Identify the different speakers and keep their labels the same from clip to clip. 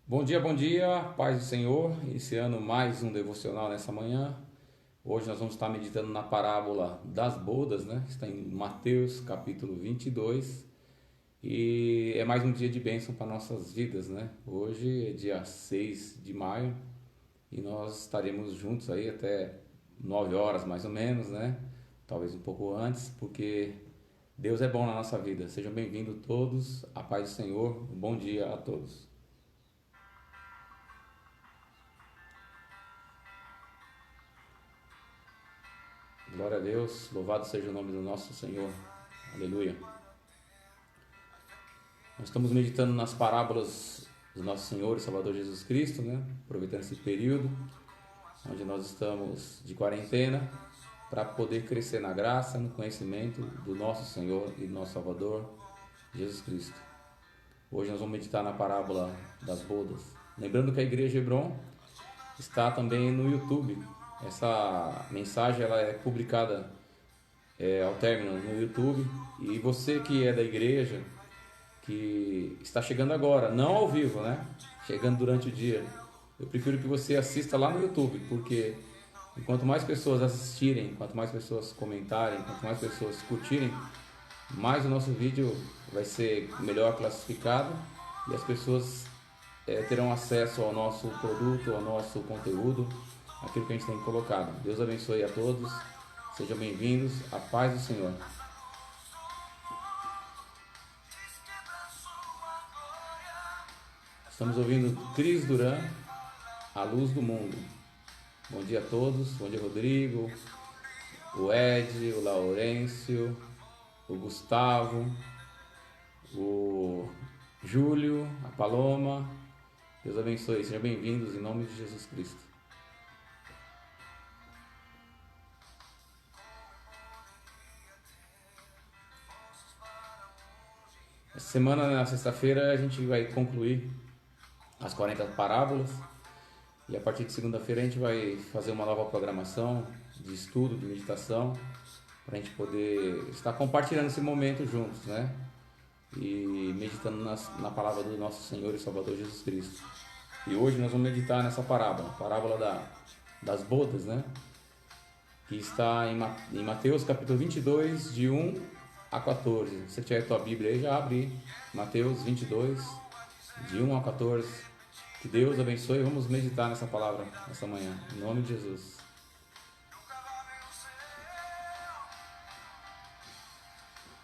Speaker 1: Bom dia, paz do Senhor. Iniciando mais um devocional nessa manhã. Hoje nós vamos estar meditando na parábola das bodas, né? Está em Mateus capítulo 22 e é mais um dia de bênção para nossas vidas, né? Hoje é dia 6 de maio e nós estaremos juntos aí até 9 horas mais ou menos, né? Talvez um pouco antes, porque Deus é bom na nossa vida. Sejam bem-vindos todos, a paz do Senhor. Um bom dia a todos. Glória a Deus, louvado seja o nome do nosso Senhor, aleluia. Nós estamos meditando nas parábolas do nosso Senhor e Salvador Jesus Cristo, né? Aproveitando esse período onde nós estamos de quarentena para poder crescer na graça, no conhecimento do nosso Senhor e do nosso Salvador Jesus Cristo. Hoje nós vamos meditar na parábola das bodas. Lembrando que a Igreja Hebron está também no YouTube. Essa mensagem ela é publicada ao término no YouTube. E você que é da igreja, que está chegando agora, não ao vivo, né? Chegando durante o dia, eu prefiro que você assista lá no YouTube, porque enquanto mais pessoas assistirem, quanto mais pessoas comentarem, quanto mais pessoas curtirem, mais o nosso vídeo vai ser melhor classificado e as pessoas terão acesso ao nosso produto, ao nosso conteúdo, aquilo que a gente tem colocado. Deus abençoe a todos, sejam bem-vindos, a paz do Senhor. Estamos ouvindo Cris Duran, A Luz do Mundo. Bom dia a todos, bom dia Rodrigo, o Ed, o Laurêncio, o Gustavo, o Júlio, a Paloma. Deus abençoe, sejam bem-vindos em nome de Jesus Cristo. Essa semana, na sexta-feira, a gente vai concluir as 40 parábolas e a partir de segunda-feira a gente vai fazer uma nova programação de estudo, de meditação, para a gente poder estar compartilhando esse momento juntos, né? E meditando na palavra do nosso Senhor e Salvador Jesus Cristo. E hoje nós vamos meditar nessa parábola, das bodas, né? Que está em Mateus capítulo 22, de 1 a 14. Se você tiver a tua Bíblia aí, já abre Mateus 22, de 1 a 14. Que Deus abençoe. Vamos meditar nessa palavra essa manhã, em nome de Jesus.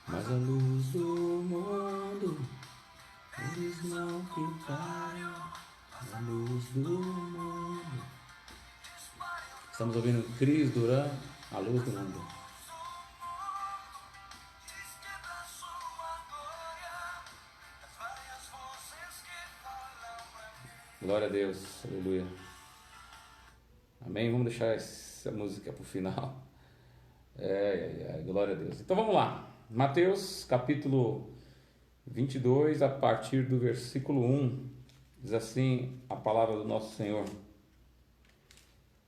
Speaker 1: Mas a luz do mundo eles não ficaram, a luz do mundo. Estamos ouvindo Cris Duran, A Luz do Mundo. Glória a Deus, aleluia. Amém? Vamos deixar essa música para o final. Glória a Deus. Então vamos lá. Mateus capítulo 22, a partir do versículo 1, diz assim a palavra do nosso Senhor.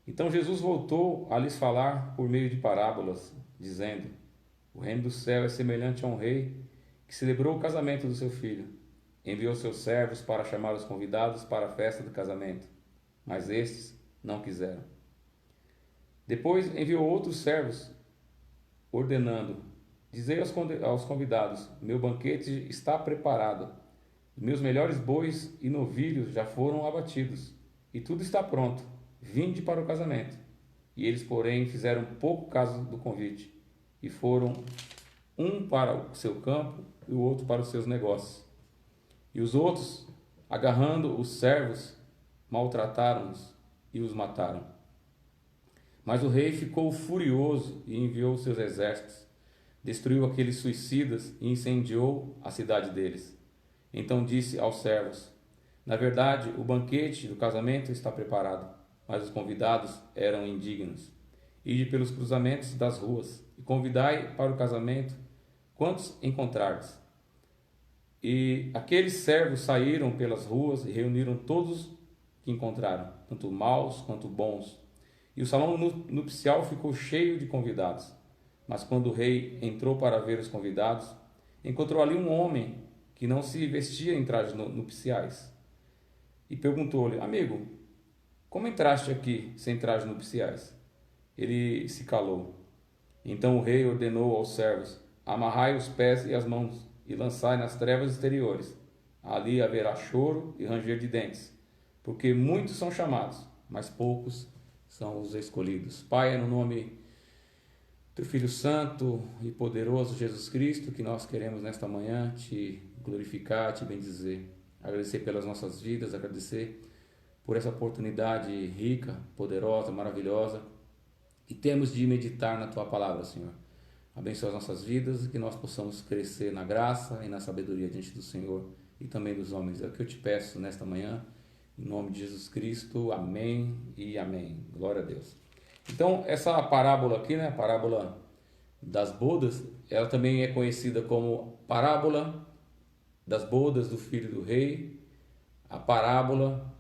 Speaker 1: Então Jesus voltou a lhes falar por meio de parábolas, dizendo: o reino do céu é semelhante a um rei que celebrou o casamento do seu filho. Enviou seus servos para chamar os convidados para a festa do casamento, mas estes não quiseram. Depois enviou outros servos, ordenando: dizei aos convidados: meu banquete está preparado, meus melhores bois e novilhos já foram abatidos, e tudo está pronto, vinde para o casamento. E eles, porém, fizeram pouco caso do convite, e foram um para o seu campo e o outro para os seus negócios. E os outros, agarrando os servos, maltrataram-os e os mataram. Mas o rei ficou furioso e enviou seus exércitos, destruiu aqueles suicidas e incendiou a cidade deles. Então disse aos servos: na verdade, o banquete do casamento está preparado, mas os convidados eram indignos. Ide pelos cruzamentos das ruas e convidai para o casamento quantos encontrardes. E aqueles servos saíram pelas ruas e reuniram todos que encontraram, tanto maus quanto bons. E o salão nupcial ficou cheio de convidados. Mas quando o rei entrou para ver os convidados, encontrou ali um homem que não se vestia em trajes nupciais. e perguntou-lhe: amigo, como entraste aqui sem trajes nupciais? Ele se calou. Então o rei ordenou aos servos: amarrai os pés e as mãos e lançai nas trevas exteriores. Ali haverá choro e ranger de dentes, porque muitos são chamados, mas poucos são os escolhidos. Pai, é no nome do Filho Santo e poderoso Jesus Cristo que nós queremos nesta manhã te glorificar, te bendizer, agradecer pelas nossas vidas, agradecer por essa oportunidade rica, poderosa, maravilhosa, e temos de meditar na Tua Palavra, Senhor. Abençoa as nossas vidas e que nós possamos crescer na graça e na sabedoria diante do Senhor e também dos homens. É o que eu te peço nesta manhã, em nome de Jesus Cristo. Amém e amém. Glória a Deus. Então, essa parábola aqui, né, a parábola das bodas, ela também é conhecida como parábola das bodas do filho do rei, a parábola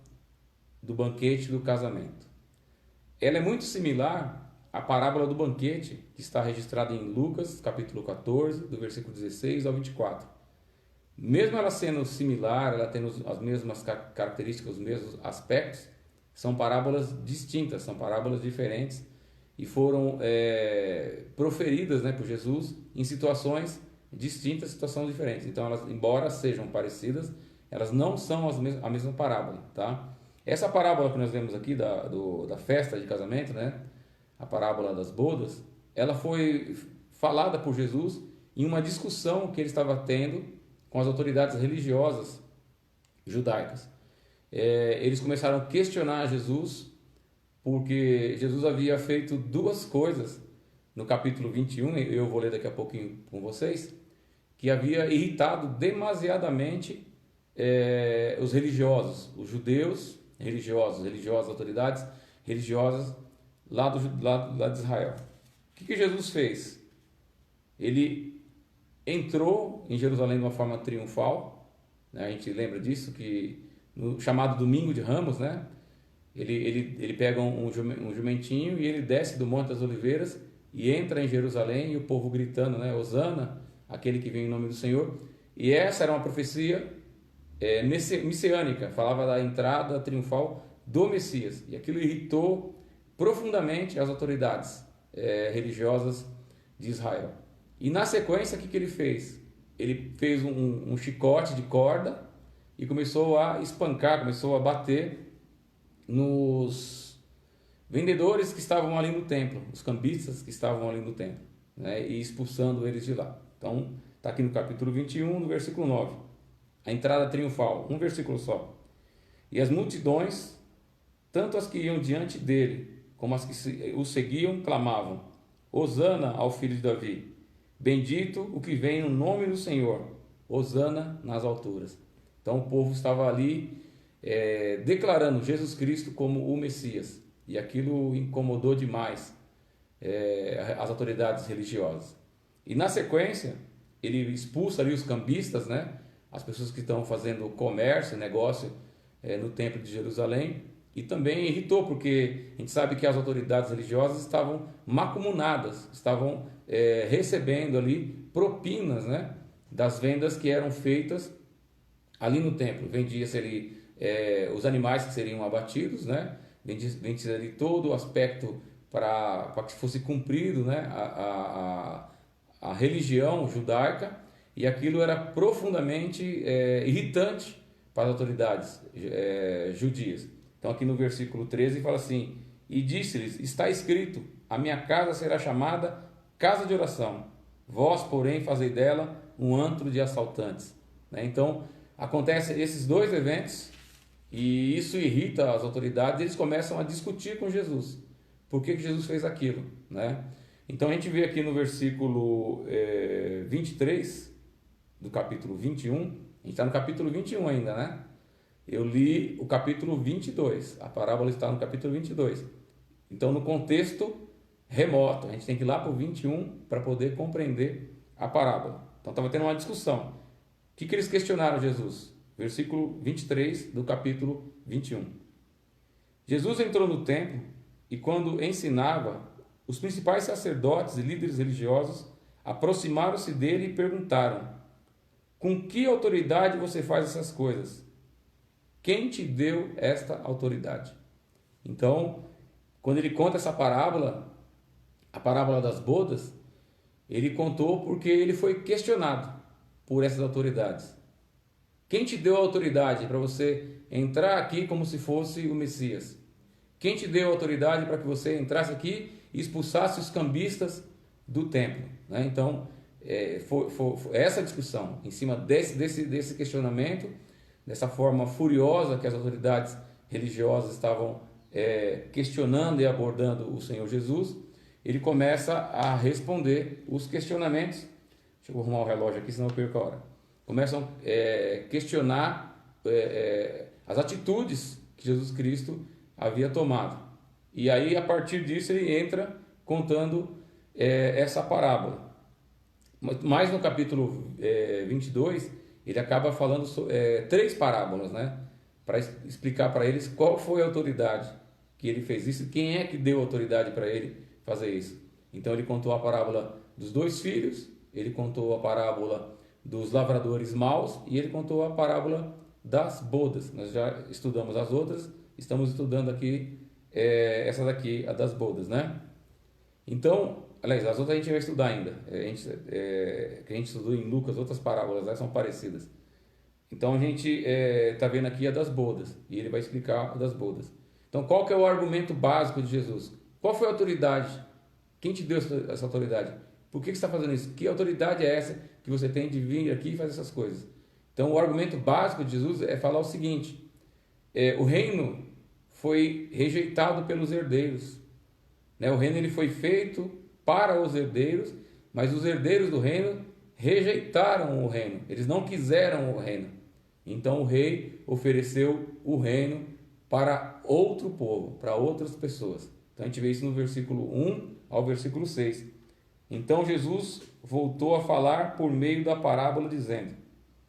Speaker 1: do banquete do casamento. Ela é muito similar à parábola do banquete, que está registrada em Lucas, capítulo 14, do versículo 16 ao 24. Mesmo ela sendo similar, ela tendo as mesmas características, os mesmos aspectos, são parábolas distintas, são parábolas diferentes e foram proferidas, né, por Jesus em situações distintas, situações diferentes. Então, elas, embora sejam parecidas, elas não são a mesma parábola, tá? Essa parábola que nós vemos aqui da festa de casamento, né, a parábola das bodas, ela foi falada por Jesus em uma discussão que ele estava tendo com as autoridades religiosas judaicas. Eles começaram a questionar Jesus, porque Jesus havia feito duas coisas no capítulo 21, eu vou ler daqui a pouquinho com vocês, que havia irritado demasiadamente os religiosos, os judeus religiosas, autoridades religiosas lá de Israel. O que Jesus fez? Ele entrou em Jerusalém de uma forma triunfal, né? A gente lembra disso, que no chamado Domingo de Ramos, né? Ele pega um jumentinho e ele desce do Monte das Oliveiras e entra em Jerusalém, e o povo gritando, né? Hosana, aquele que vem em nome do Senhor. E essa era uma profecia messiânica, falava da entrada triunfal do Messias. E aquilo irritou profundamente as autoridades religiosas de Israel. E na sequência, o que ele fez? Ele fez um chicote de corda e começou a espancar, começou a bater nos vendedores que estavam ali no templo, os cambistas que estavam ali no templo, né, e expulsando eles de lá. Então, está aqui no capítulo 21, no versículo 9. A entrada triunfal, um versículo só. E as multidões, tanto as que iam diante dele, como as que o seguiam, clamavam: Hosana ao filho de Davi. Bendito o que vem no nome do Senhor. Hosana nas alturas. Então o povo estava ali declarando Jesus Cristo como o Messias. E aquilo incomodou demais as autoridades religiosas. E na sequência, ele expulsa ali os cambistas, né? As pessoas que estão fazendo comércio, negócio no templo de Jerusalém. E também irritou, porque a gente sabe que as autoridades religiosas estavam macumunadas, estavam recebendo ali propinas, né, das vendas que eram feitas ali no templo. Vendia-se ali os animais que seriam abatidos, né, vendia-se ali todo o aspecto para que fosse cumprido, né, a religião judaica, e aquilo era profundamente irritante para as autoridades judias. Então aqui no versículo 13 fala assim: e disse-lhes, está escrito, a minha casa será chamada casa de oração, vós porém fazei dela um antro de assaltantes. Então acontecem esses dois eventos e isso irrita as autoridades, e eles começam a discutir com Jesus, por que Jesus fez aquilo, né? Então a gente vê aqui no versículo 23 do capítulo 21, a gente está no capítulo 21 ainda, né? Eu li o capítulo 22, a parábola está no capítulo 22. Então, no contexto remoto, a gente tem que ir lá para o 21 para poder compreender a parábola. Então, estava tendo uma discussão. O que eles questionaram Jesus? Versículo 23 do capítulo 21. Jesus entrou no templo e, quando ensinava, os principais sacerdotes e líderes religiosos aproximaram-se dele e perguntaram: com que autoridade você faz essas coisas? quem te deu esta autoridade? Então, quando ele conta essa parábola, a parábola das bodas, ele contou porque ele foi questionado por essas autoridades. Quem te deu a autoridade para você entrar aqui como se fosse o Messias? Quem te deu a autoridade para que você entrasse aqui e expulsasse os cambistas do templo? Né? Então, foi essa discussão em cima desse questionamento, dessa forma furiosa que as autoridades religiosas estavam questionando e abordando o Senhor Jesus. Ele começa a responder os questionamentos. Deixa eu arrumar o relógio aqui, senão eu perco a hora. Começam a questionar as atitudes que Jesus Cristo havia tomado. E aí, a partir disso, ele entra contando essa parábola. Mas no capítulo 22, ele acaba falando 3 parábolas, né? Para explicar para eles qual foi a autoridade que ele fez isso, quem é que deu autoridade para ele fazer isso. Então ele contou a parábola dos 2 filhos, ele contou a parábola dos lavradores maus e ele contou a parábola das bodas. Nós já estudamos as outras, estamos estudando aqui essa daqui, a das bodas, né? Então, aliás, as outras a gente vai estudar ainda. Que a gente estudou em Lucas, outras parábolas, né, são parecidas. Então a gente está vendo aqui a das bodas e ele vai explicar a das bodas. Então, qual que é o argumento básico de Jesus? Qual foi a autoridade? Quem te deu essa autoridade? Por que você está fazendo isso? Que autoridade é essa que você tem de vir aqui e fazer essas coisas? Então, o argumento básico de Jesus é falar o seguinte: o reino foi rejeitado pelos herdeiros. Né? O reino ele foi feito para os herdeiros, mas os herdeiros do reino rejeitaram o reino. Eles não quiseram o reino. Então, o rei ofereceu o reino para outro povo, para outras pessoas. Então a gente vê isso no versículo 1 ao versículo 6. Então Jesus voltou a falar por meio da parábola dizendo: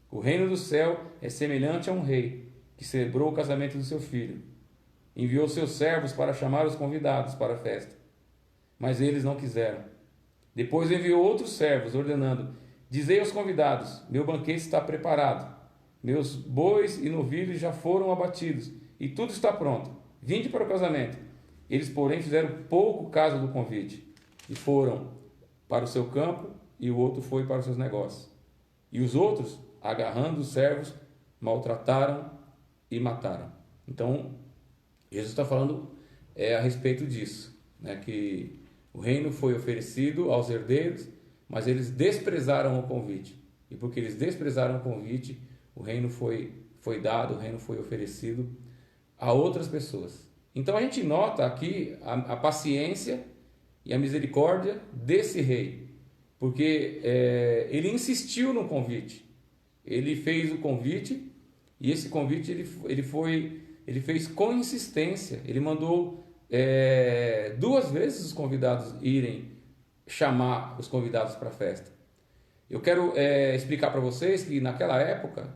Speaker 1: o reino do céu é semelhante a um rei que celebrou o casamento do seu filho. Enviou seus servos para chamar os convidados para a festa, mas eles não quiseram. Depois enviou outros servos, ordenando: dizei aos convidados, meu banquete está preparado, meus bois e novilhos já foram abatidos, e tudo está pronto. Vinde para o casamento. Eles, porém, fizeram pouco caso do convite, e foram para o seu campo, e o outro foi para os seus negócios. E os outros, agarrando os servos, maltrataram e mataram. Então, Jesus está falando a respeito disso, né? Que o reino foi oferecido aos herdeiros, mas eles desprezaram o convite. E porque eles desprezaram o convite, o reino foi dado, o reino foi oferecido a outras pessoas. Então a gente nota aqui a paciência e a misericórdia desse rei, porque ele insistiu no convite. Ele fez o convite e esse convite ele fez com insistência. Ele mandou 2 vezes os convidados irem chamar os convidados para a festa. Eu quero explicar para vocês que naquela época,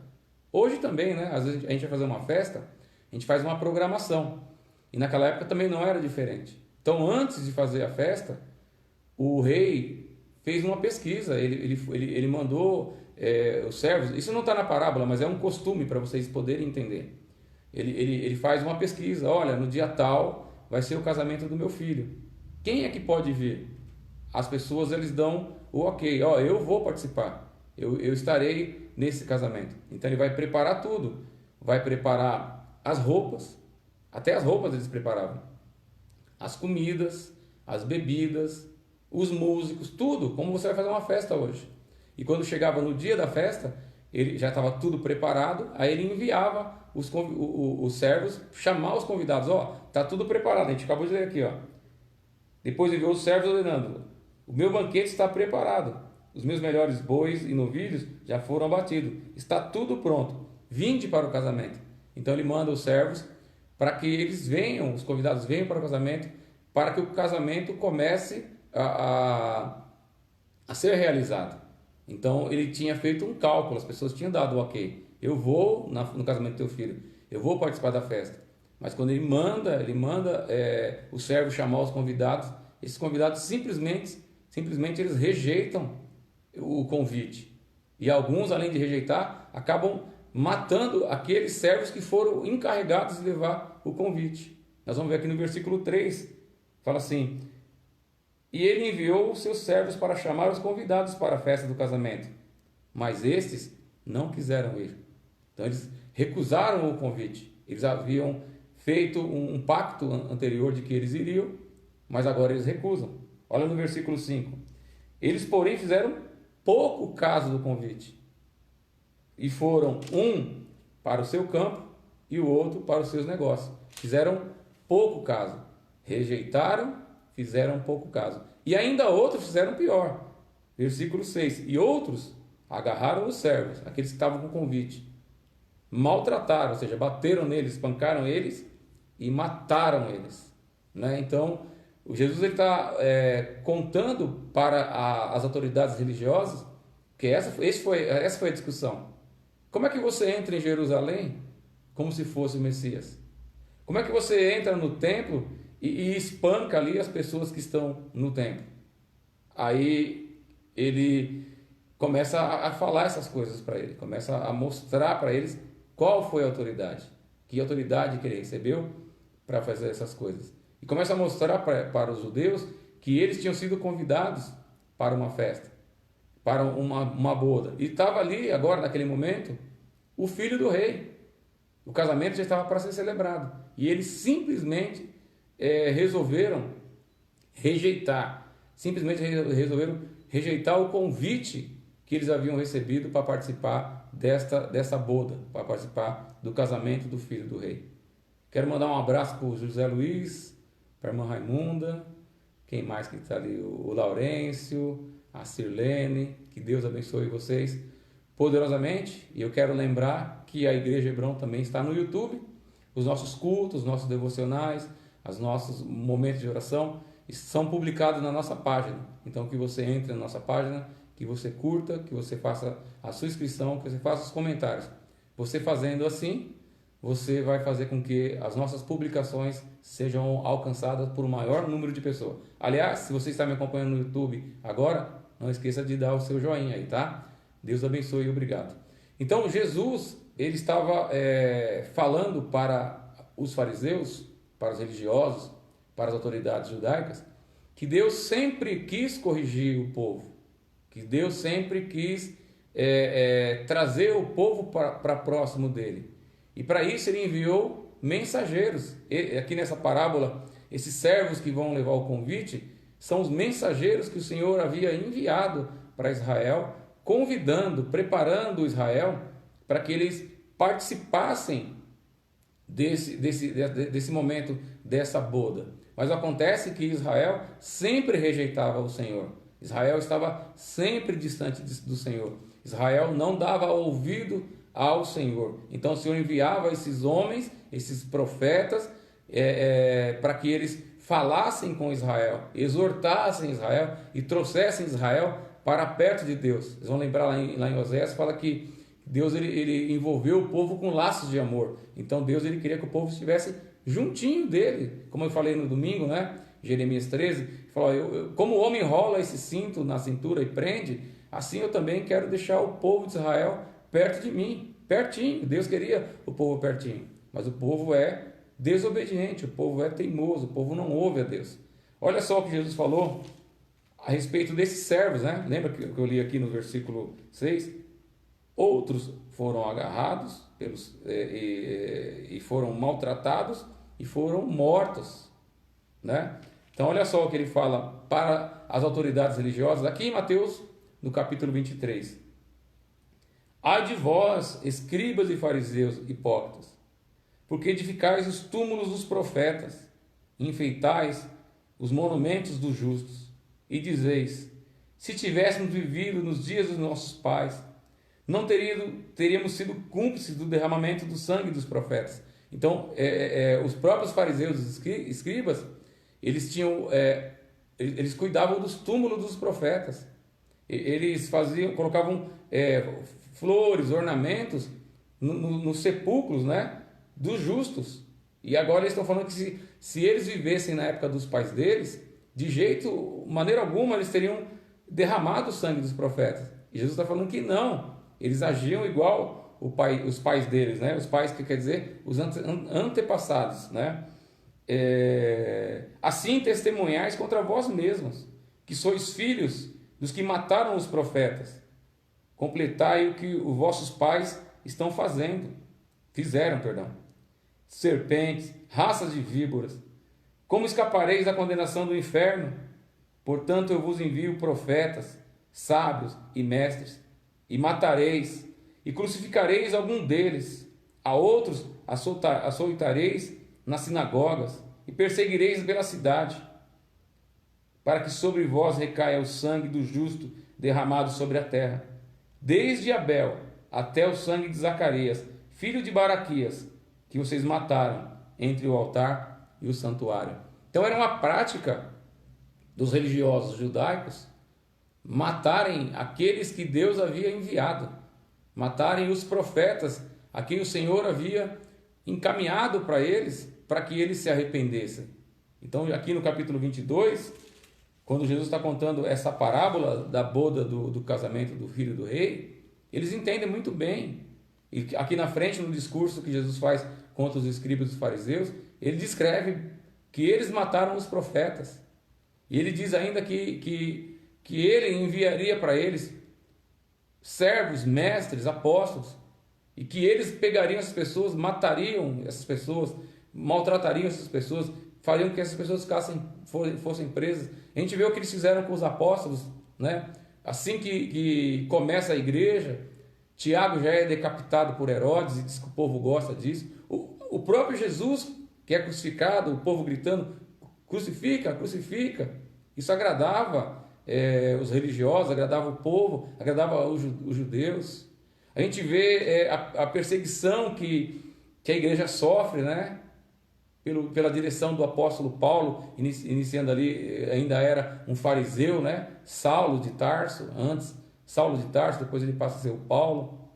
Speaker 1: hoje também, né? Às vezes a gente vai fazer uma festa, a gente faz uma programação. E naquela época também não era diferente. Então, antes de fazer a festa, o rei fez uma pesquisa. Ele mandou os servos. Isso não está na parábola, mas é um costume para vocês poderem entender. Ele faz uma pesquisa. Olha, no dia tal vai ser o casamento do meu filho. Quem é que pode vir? As pessoas eles dão o ok. Eu vou participar. Eu estarei nesse casamento. Então ele vai preparar tudo. Vai preparar as roupas. Até as roupas eles preparavam. As comidas, as bebidas, os músicos, tudo. Como você vai fazer uma festa hoje. E quando chegava no dia da festa, ele já estava tudo preparado. Aí ele enviava os servos chamar os convidados. Tá tudo preparado. A gente acabou de ler aqui. Depois enviou os servos ordenando: o meu banquete está preparado. Os meus melhores bois e novilhos já foram abatidos. Está tudo pronto. Vinde para o casamento. Então ele manda os servos para que eles venham, os convidados venham para o casamento, para que o casamento comece a ser realizado. Então ele tinha feito um cálculo, as pessoas tinham dado o ok. Eu vou no casamento do teu filho, eu vou participar da festa. Mas quando ele manda o servo chamar os convidados, esses convidados simplesmente eles rejeitam o convite. E alguns, além de rejeitar, acabam matando aqueles servos que foram encarregados de levar o convite. Nós vamos ver aqui no versículo 3, fala assim: e ele enviou os seus servos para chamar os convidados para a festa do casamento, mas estes não quiseram ir. Então eles recusaram o convite. Eles haviam feito um pacto anterior de que eles iriam, mas agora eles recusam. Olha no versículo 5. Eles, porém, fizeram pouco caso do convite, e foram um para o seu campo e o outro para os seus negócios. Fizeram pouco caso. Rejeitaram, fizeram pouco caso. E ainda outros fizeram pior. Versículo 6. E outros agarraram os servos, aqueles que estavam com convite, maltrataram, ou seja, bateram neles, espancaram eles e mataram eles. Né? Então, o Jesus está contando para as autoridades religiosas que essa foi a discussão. Como é que você entra em Jerusalém como se fosse o Messias? Como é que você entra no templo e espanca ali as pessoas que estão no templo? Aí ele começa a falar essas coisas para ele, começa a mostrar para eles qual foi a autoridade, que autoridade que ele recebeu para fazer essas coisas. E começa a mostrar para os judeus que eles tinham sido convidados para uma festa, para uma boda. E estava ali, agora, naquele momento, o filho do rei. O casamento já estava para ser celebrado. E eles simplesmente resolveram rejeitar o convite que eles haviam recebido para participar dessa boda, para participar do casamento do filho do rei. Quero mandar um abraço para o José Luiz, para a irmã Raimunda, quem mais que está ali? O Laurêncio, a Sirlene, que Deus abençoe vocês poderosamente. E eu quero lembrar que a Igreja Hebron também está no YouTube, os nossos cultos, os nossos devocionais, os nossos momentos de oração são publicados na nossa página. Então que você entre na nossa página, que você curta, que você faça a sua inscrição, que você faça os comentários. Você fazendo assim, você vai fazer com que as nossas publicações sejam alcançadas por um maior número de pessoas. Aliás, se você está me acompanhando no YouTube agora, não esqueça de dar o seu joinha aí, tá? Deus abençoe e obrigado. Então Jesus, ele estava falando para os fariseus, para os religiosos, para as autoridades judaicas, que Deus sempre quis corrigir o povo, que Deus sempre quis trazer o povo para próximo dele. E para isso ele enviou mensageiros. Aqui nessa parábola, esses servos que vão levar o convite são os mensageiros que o Senhor havia enviado para Israel, convidando, preparando Israel para que eles participassem desse momento, dessa boda. Mas acontece que Israel sempre rejeitava o Senhor. Israel estava sempre distante do Senhor. Israel não dava ouvido ao Senhor. Então o Senhor enviava esses homens, esses profetas, para que eles falassem com Israel, exortassem Israel e trouxessem Israel para perto de Deus. Vocês vão lembrar lá em Oséias, fala que Deus ele envolveu o povo com laços de amor. Então Deus ele queria que o povo estivesse juntinho dele. Como eu falei no domingo, né? Jeremias 13, falou, como o homem enrola esse cinto na cintura e prende, assim eu também quero deixar o povo de Israel perto de mim, pertinho. Deus queria o povo pertinho, mas o povo é desobediente, o povo é teimoso, o povo não ouve a Deus. Olha só o que Jesus falou a respeito desses servos, né? Lembra que eu li aqui no versículo 6? Outros foram agarrados e foram maltratados e foram mortos, né? Então olha só o que ele fala para as autoridades religiosas, aqui em Mateus, no capítulo 23. Ai de vós, escribas e fariseus hipócritas, porque edificais os túmulos dos profetas, e enfeitais os monumentos dos justos, e dizeis, se tivéssemos vivido nos dias dos nossos pais, não teríamos sido cúmplices do derramamento do sangue dos profetas. Então, os próprios fariseus, os escribas, eles cuidavam dos túmulos dos profetas. Eles colocavam flores, ornamentos nos sepulcros, né, dos justos. E agora eles estão falando que se eles vivessem na época dos pais deles, de maneira alguma, eles teriam derramado o sangue dos profetas. E Jesus está falando que não. Eles agiam igual os pais deles, né? Os pais que quer dizer os antepassados, né? Assim testemunhais contra vós mesmos, que sois filhos dos que mataram os profetas. Completai o que os vossos pais fizeram, serpentes, raças de víboras. Como escapareis da condenação do inferno? Portanto, eu vos envio profetas, sábios e mestres, e matareis, e crucificareis algum deles. A outros açoitareis nas sinagogas, e perseguireis pela cidade, para que sobre vós recaia o sangue do justo derramado sobre a terra, desde Abel até o sangue de Zacarias, filho de Baraquias, que vocês mataram entre o altar e o santuário. Então era uma prática dos religiosos judaicos matarem aqueles que Deus havia enviado, matarem os profetas a quem o Senhor havia encaminhado para eles, para que eles se arrependessem. Então aqui no capítulo 22, quando Jesus está contando essa parábola da boda do casamento do filho do rei, eles entendem muito bem. E aqui na frente, no discurso que Jesus faz contra os escribas e os fariseus, ele descreve que eles mataram os profetas. E ele diz ainda que ele enviaria para eles servos, mestres, apóstolos, e que eles pegariam essas pessoas, matariam essas pessoas, maltratariam essas pessoas, fariam com que essas pessoas fossem presas. A gente vê o que eles fizeram com os apóstolos, né? Assim que começa a igreja, Tiago já é decapitado por Herodes, e diz que o povo gosta disso. O próprio Jesus, que é crucificado, o povo gritando, crucifica, crucifica. Isso agradava os religiosos, agradava o povo, agradava os judeus. A gente vê a perseguição que a igreja sofre, né? Pela direção do apóstolo Paulo, iniciando ali, ainda era um fariseu, né? Saulo de Tarso, depois ele passa a ser o Paulo.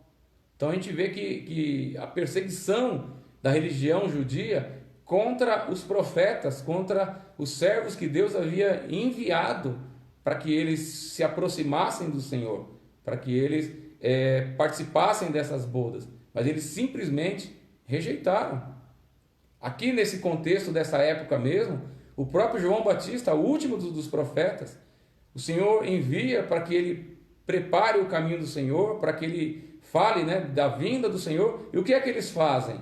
Speaker 1: Então a gente vê que a perseguição da religião judia contra os profetas, contra os servos que Deus havia enviado para que eles se aproximassem do Senhor, para que eles participassem dessas bodas, mas eles simplesmente rejeitaram. Aqui nesse contexto dessa época mesmo, o próprio João Batista, o último dos profetas, o Senhor envia para que ele prepare o caminho do Senhor, para que ele fale, né, da vinda do Senhor. E o que é que eles fazem?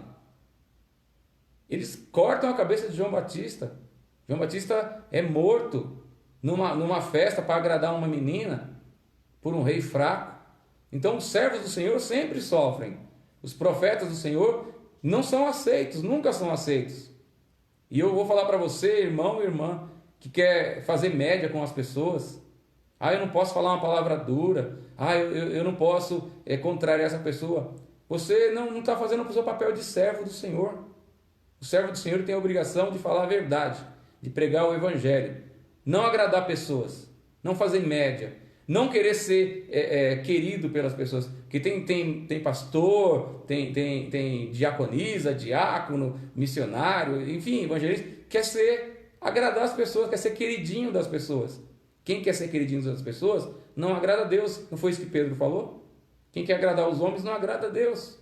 Speaker 1: Eles cortam a cabeça de João Batista. João Batista é morto numa festa para agradar uma menina por um rei fraco. Então os servos do Senhor sempre sofrem. Os profetas do Senhor não são aceitos, nunca são aceitos. E eu vou falar para você, irmão e irmã, que quer fazer média com as pessoas. Eu não posso falar uma palavra dura. Eu não posso contrariar essa pessoa. Você não está fazendo o seu papel de servo do Senhor. O servo do Senhor tem a obrigação de falar a verdade, de pregar o evangelho. Não agradar pessoas, não fazer média, não querer ser querido pelas pessoas. Porque tem pastor, tem diaconisa, diácono, missionário, enfim, evangelista, quer agradar as pessoas, quer ser queridinho das pessoas. Quem quer ser queridinho das pessoas não agrada a Deus. Não foi isso que Pedro falou? Quem quer agradar os homens não agrada a Deus.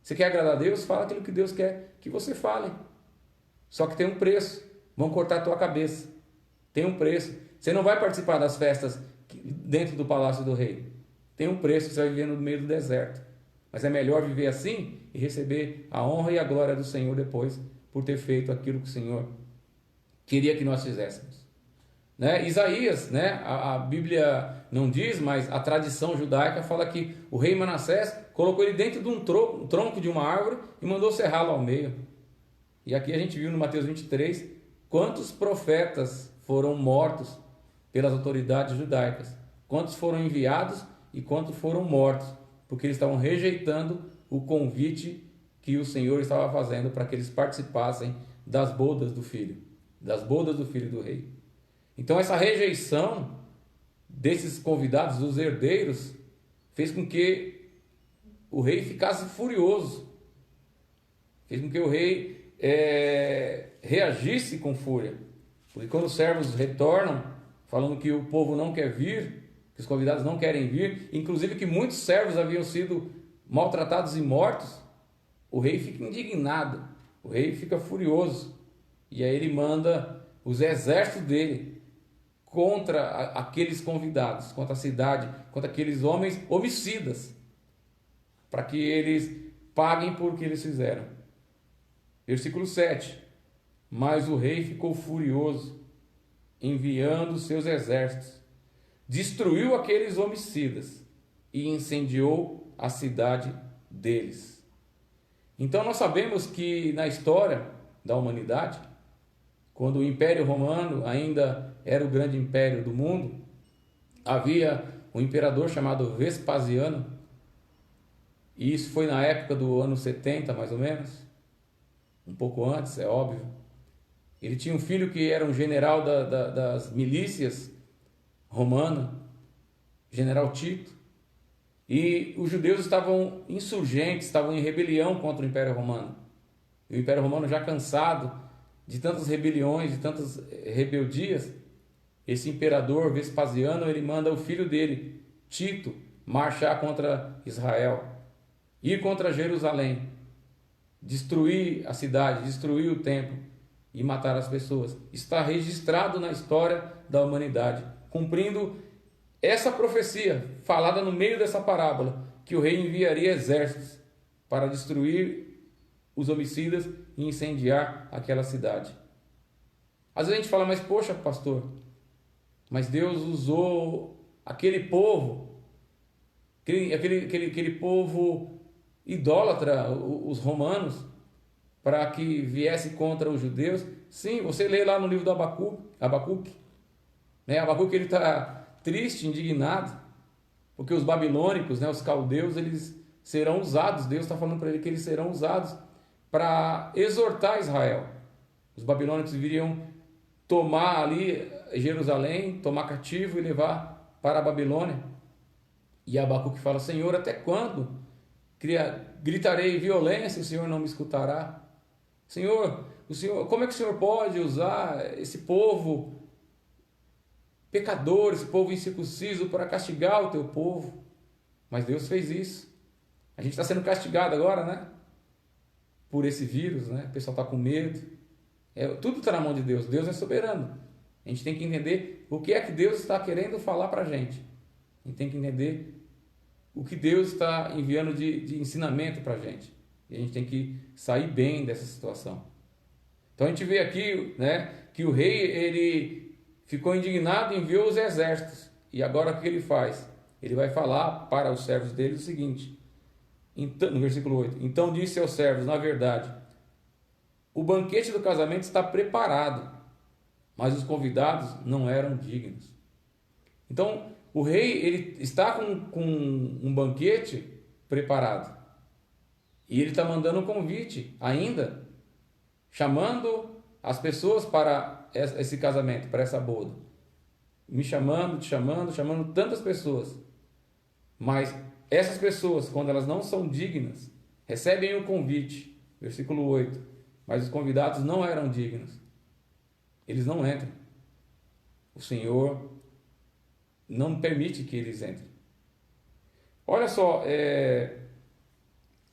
Speaker 1: Você quer agradar a Deus? Fala aquilo que Deus quer que você fale. Só que tem um preço. Vão cortar a tua cabeça. Tem um preço. Você não vai participar das festas dentro do palácio do rei. Tem um preço, você vai viver no meio do deserto. Mas é melhor viver assim e receber a honra e a glória do Senhor depois, por ter feito aquilo que o Senhor queria que nós fizéssemos. Né? Isaías, né? A Bíblia não diz, mas a tradição judaica fala que o rei Manassés colocou ele dentro de um tronco de uma árvore e mandou serrá-lo ao meio. E aqui a gente viu no Mateus 23 quantos profetas foram mortos pelas autoridades judaicas, quantos foram enviados e quantos foram mortos, porque eles estavam rejeitando o convite que o Senhor estava fazendo para que eles participassem das bodas do filho do rei. Então essa rejeição desses convidados, dos herdeiros, fez com que o rei ficasse furioso, fez com que o rei reagisse com fúria, porque quando os servos retornam falando que o povo não quer vir, que os convidados não querem vir, inclusive que muitos servos haviam sido maltratados e mortos, o rei fica indignado, o rei fica furioso, e aí ele manda os exércitos dele contra aqueles convidados, contra a cidade, contra aqueles homens homicidas, para que eles paguem por que eles fizeram. Versículo 7. Mas o rei ficou furioso, enviando seus exércitos, destruiu aqueles homicidas e incendiou a cidade deles. Então nós sabemos que na história da humanidade, quando o Império Romano ainda era o grande império do mundo, havia um imperador chamado Vespasiano, e isso foi na época do ano 70 mais ou menos, um pouco antes, é óbvio. Ele tinha um filho que era um general das milícias romana, general Tito, e os judeus estavam insurgentes, estavam em rebelião contra o Império Romano. E o Império Romano, já cansado de tantas rebeliões, de tantas rebeldias, esse imperador Vespasiano, ele manda o filho dele, Tito, marchar contra Israel, ir contra Jerusalém, destruir a cidade, destruir o templo e matar as pessoas. Está registrado na história da humanidade, cumprindo essa profecia falada no meio dessa parábola, que o rei enviaria exércitos para destruir os homicidas e incendiar aquela cidade. Às vezes a gente fala, mas poxa, pastor, mas Deus usou aquele povo, aquele povo idólatra, os romanos, para que viesse contra os judeus. Sim, você lê lá no livro do Abacuque, né? Abacuque, ele está triste, indignado, porque os babilônicos, né, os caldeus, eles serão usados, Deus está falando para ele que eles serão usados para exortar Israel. Os babilônicos viriam tomar ali Jerusalém, tomar cativo e levar para a Babilônia. E Abacuque fala, Senhor, até quando gritarei violência e o Senhor não me escutará? Senhor, como é que o Senhor pode usar esse povo pecador, esse povo incircunciso, para castigar o teu povo? Mas Deus fez isso. A gente está sendo castigado agora, né? Por esse vírus, né? O pessoal está com medo. Tudo está na mão de Deus. Deus é soberano. A gente tem que entender o que é que Deus está querendo falar para a gente. A gente tem que entender o que Deus está enviando de ensinamento para a gente. E a gente tem que sair bem dessa situação. Então a gente vê aqui, né, que o rei, ele ficou indignado e enviou os exércitos. E agora o que ele faz? Ele vai falar para os servos dele o seguinte, então, no versículo 8. Então disse aos servos, na verdade, o banquete do casamento está preparado, mas os convidados não eram dignos. Então o rei, ele está com um banquete preparado. E ele está mandando um convite ainda, chamando as pessoas para esse casamento, para essa boda. Me chamando, te chamando, chamando tantas pessoas. Mas essas pessoas, quando elas não são dignas, recebem o convite. Versículo 8. Mas os convidados não eram dignos. Eles não entram. O Senhor não permite que eles entrem. Olha só,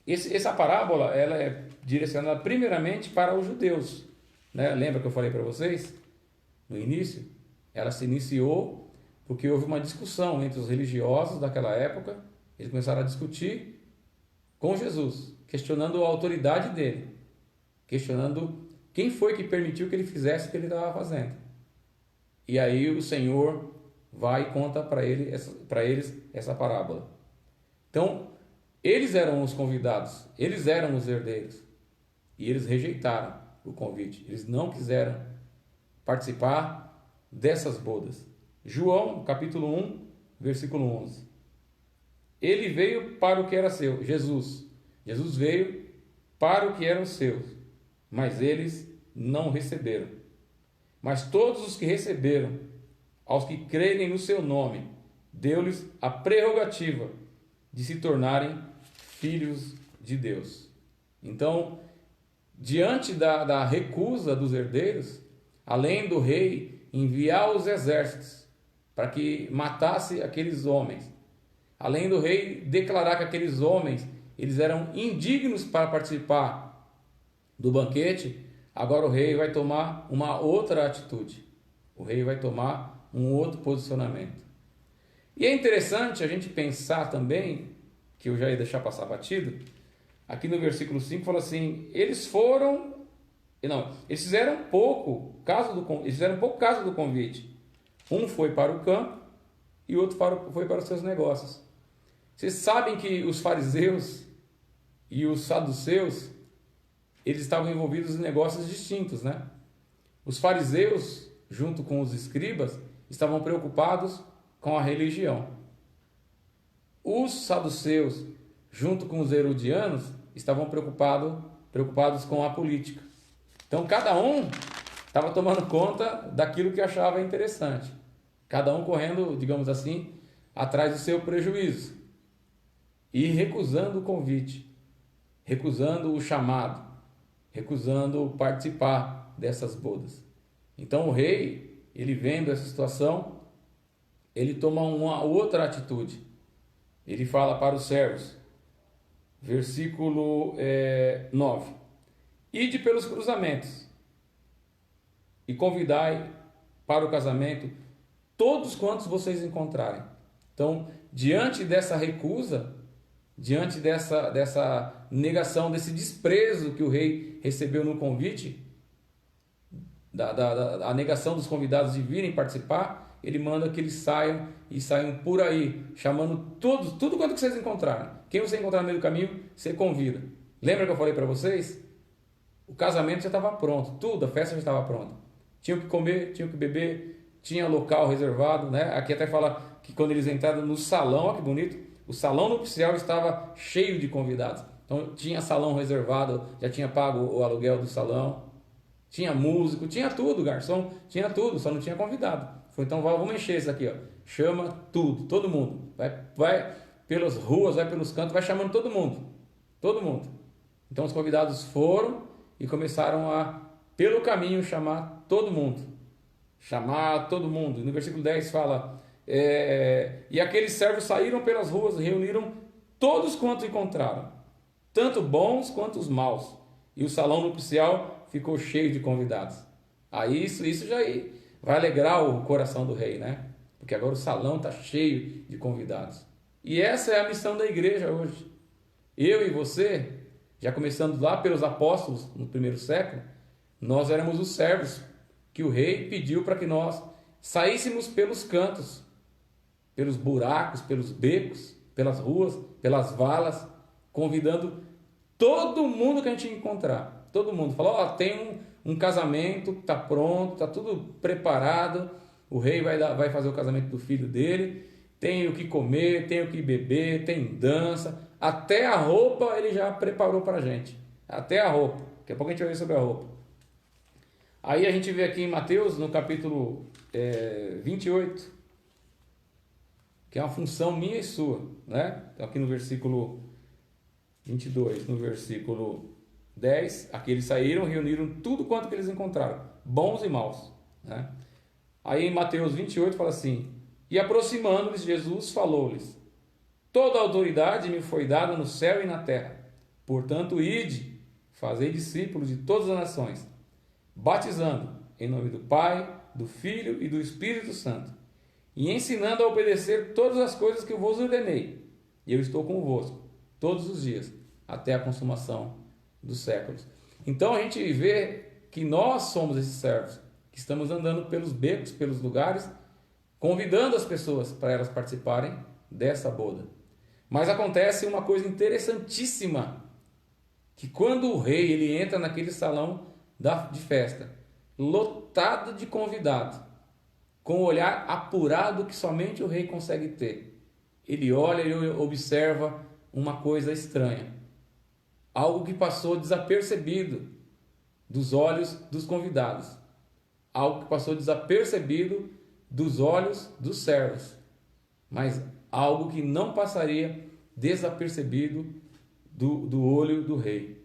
Speaker 1: essa parábola, ela é direcionada primeiramente para os judeus, né? Lembra que eu falei para vocês no início? Ela se iniciou porque houve uma discussão entre os religiosos daquela época. Eles começaram a discutir com Jesus, questionando a autoridade dele, questionando quem foi que permitiu que ele fizesse o que ele estava fazendo. E aí o Senhor vai e conta para eles essa parábola. Então, eles eram os convidados, eles eram os herdeiros, e eles rejeitaram o convite, eles não quiseram participar dessas bodas. João, capítulo 1, versículo 11. Ele veio para o que era seu, Jesus veio para o que eram seus, mas eles não receberam. Mas todos os que receberam, aos que crerem no seu nome, deu-lhes a prerrogativa de se tornarem filhos de Deus. Então, diante da recusa dos herdeiros, além do rei enviar os exércitos para que matasse aqueles homens, além do rei declarar que aqueles homens eles eram indignos para participar do banquete, agora o rei vai tomar uma outra atitude. O rei vai tomar um outro posicionamento. E é interessante a gente pensar também, que eu já ia deixar passar batido, aqui no versículo 5 fala assim, eles fizeram pouco caso do convite. Um foi para o campo e o outro foi para os seus negócios. Vocês sabem que os fariseus e os saduceus, eles estavam envolvidos em negócios distintos, né? Os fariseus, junto com os escribas, estavam preocupados com a religião. Os saduceus, junto com os herodianos, estavam preocupados com a política. Então, cada um estava tomando conta daquilo que achava interessante. Cada um correndo, digamos assim, atrás do seu prejuízo. E recusando o convite, recusando o chamado, recusando participar dessas bodas. Então, o rei, ele vendo essa situação, ele toma uma outra atitude. Ele fala para os servos, versículo 9: Ide pelos cruzamentos e convidai para o casamento todos quantos vocês encontrarem. Então, diante dessa recusa, diante dessa negação, desse desprezo que o rei recebeu no convite, a negação dos convidados de virem participar, ele manda que eles saiam por aí, chamando tudo quanto que vocês encontrarem. Quem você encontrar no meio do caminho, você convida. Lembra que eu falei para vocês? O casamento já estava pronto, tudo, a festa já estava pronta. Tinham que comer, tinham que beber, tinha local reservado, né? Aqui até fala que quando eles entraram no salão, olha que bonito, o salão nupcial estava cheio de convidados. Então tinha salão reservado, já tinha pago o aluguel do salão, tinha músico, tinha tudo, garçom, tinha tudo, só não tinha convidado. Foi, então vamos encher isso aqui, ó. Chama tudo, todo mundo. Vai pelas ruas, vai pelos cantos, vai chamando todo mundo. Todo mundo. Então os convidados foram e começaram a, pelo caminho, chamar todo mundo. Chamar todo mundo. No versículo 10 fala, e aqueles servos saíram pelas ruas e reuniram todos quantos encontraram, tanto bons quanto os maus. E o salão nupcial ficou cheio de convidados. Aí isso já vai alegrar o coração do rei, né? Porque agora o salão está cheio de convidados. E essa é a missão da igreja hoje. Eu e você, já começando lá pelos apóstolos no primeiro século, nós éramos os servos que o rei pediu para que nós saíssemos pelos cantos, pelos buracos, pelos becos, pelas ruas, pelas valas, convidando todo mundo que a gente encontrar. Todo mundo. Falou, tem um casamento, está pronto, está tudo preparado, o rei vai fazer o casamento do filho dele, tem o que comer, tem o que beber, tem dança, até a roupa ele já preparou para a gente. Até a roupa. Daqui a pouco a gente vai ver sobre a roupa. Aí a gente vê aqui em Mateus, no capítulo 28, que é uma função minha e sua, né? Então aqui no versículo 22, no versículo 10, aqui eles saíram, reuniram tudo quanto que eles encontraram, bons e maus, né? Aí em Mateus 28 fala assim, e aproximando-lhes Jesus falou-lhes, toda a autoridade me foi dada no céu e na terra, portanto ide, fazei discípulos de todas as nações, batizando em nome do Pai, do Filho e do Espírito Santo, e ensinando a obedecer todas as coisas que eu vos ordenei, e eu estou convosco todos os dias, até a consumação dos séculos. Então a gente vê que nós somos esses servos, que estamos andando pelos becos, pelos lugares, convidando as pessoas para elas participarem dessa boda. Mas acontece uma coisa interessantíssima, que quando o rei ele entra naquele salão de festa, lotado de convidados, com o olhar apurado que somente o rei consegue ter, ele olha e observa uma coisa estranha, algo que passou desapercebido dos olhos dos convidados, algo que passou desapercebido dos olhos dos servos, mas algo que não passaria desapercebido do olho do rei.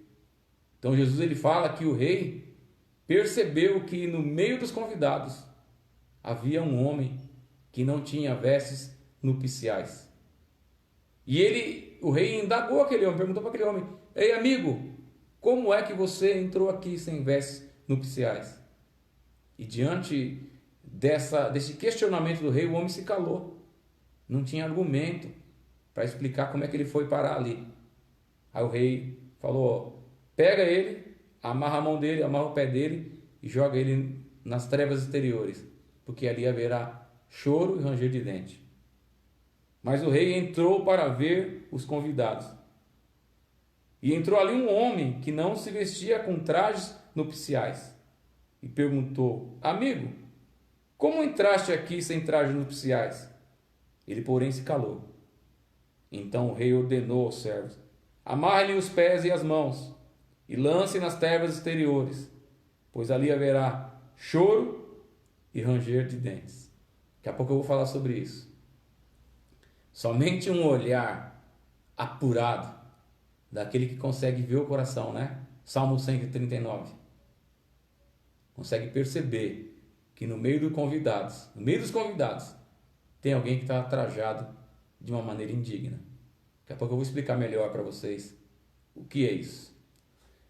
Speaker 1: Então Jesus ele fala que o rei percebeu que no meio dos convidados havia um homem que não tinha vestes nupciais. E ele o rei indagou aquele homem, perguntou para aquele homem: ei, amigo, como é que você entrou aqui sem vestes nupciais? E diante desse questionamento do rei, o homem se calou. Não tinha argumento para explicar como é que ele foi parar ali. Aí o rei falou: ó, pega ele, amarra a mão dele, amarra o pé dele e joga ele nas trevas exteriores, porque ali haverá choro e ranger de dente. Mas o rei entrou para ver os convidados. E entrou ali um homem que não se vestia com trajes nupciais. E perguntou: amigo, como entraste aqui sem trajes nupciais? Ele, porém, se calou. Então o rei ordenou aos servos: amarrem-lhe os pés e as mãos, e lancem nas trevas exteriores, pois ali haverá choro e ranger de dentes. Daqui a pouco eu vou falar sobre isso. Somente um olhar apurado daquele que consegue ver o coração, né? Salmo 139. Consegue perceber que no meio dos convidados, tem alguém que está trajado de uma maneira indigna. Daqui a pouco eu vou explicar melhor para vocês o que é isso.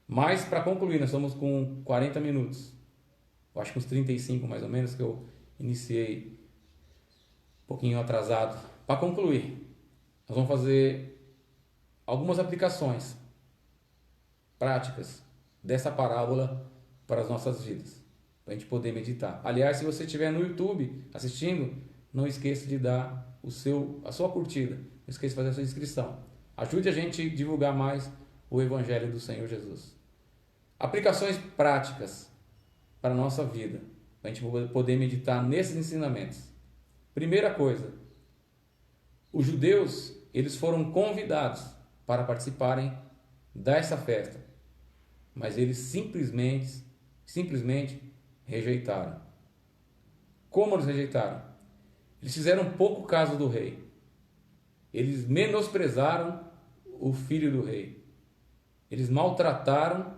Speaker 1: Mas, para concluir, nós estamos com 40 minutos. Eu acho que uns 35 mais ou menos, que eu iniciei um pouquinho atrasado. Para concluir, nós vamos fazer algumas aplicações práticas dessa parábola para as nossas vidas, para a gente poder meditar. Aliás, se você estiver no YouTube assistindo, não esqueça de dar a sua curtida, não esqueça de fazer a sua inscrição. Ajude a gente a divulgar mais o Evangelho do Senhor Jesus. Aplicações práticas para a nossa vida, para a gente poder meditar nesses ensinamentos. Primeira coisa, os judeus, eles foram convidados para participarem dessa festa, mas eles simplesmente rejeitaram. Como eles rejeitaram? Eles fizeram pouco caso do rei. Eles menosprezaram o filho do rei. Eles maltrataram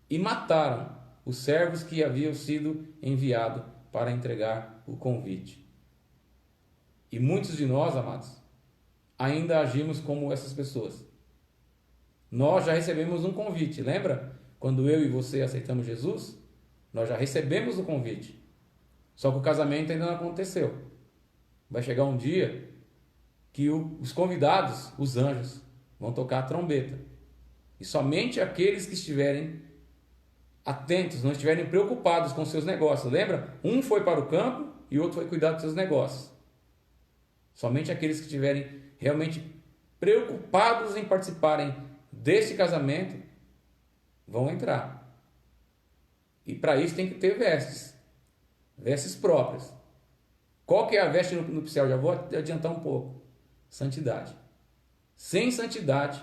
Speaker 1: e mataram os servos que haviam sido enviados para entregar o convite. E muitos de nós, amados, ainda agimos como essas pessoas. Nós já recebemos um convite, lembra? Quando eu e você aceitamos Jesus, nós já recebemos o convite. Só que o casamento ainda não aconteceu. Vai chegar um dia que os convidados, os anjos, vão tocar a trombeta. E somente aqueles que estiverem atentos, não estiverem preocupados com seus negócios. Lembra? Um foi para o campo e o outro foi cuidar dos seus negócios. Somente aqueles que estiverem realmente preocupados em participarem desse casamento vão entrar. E para isso tem que ter vestes próprias. Qual que é a veste nupcial? Já vou adiantar um pouco. Santidade. Sem santidade,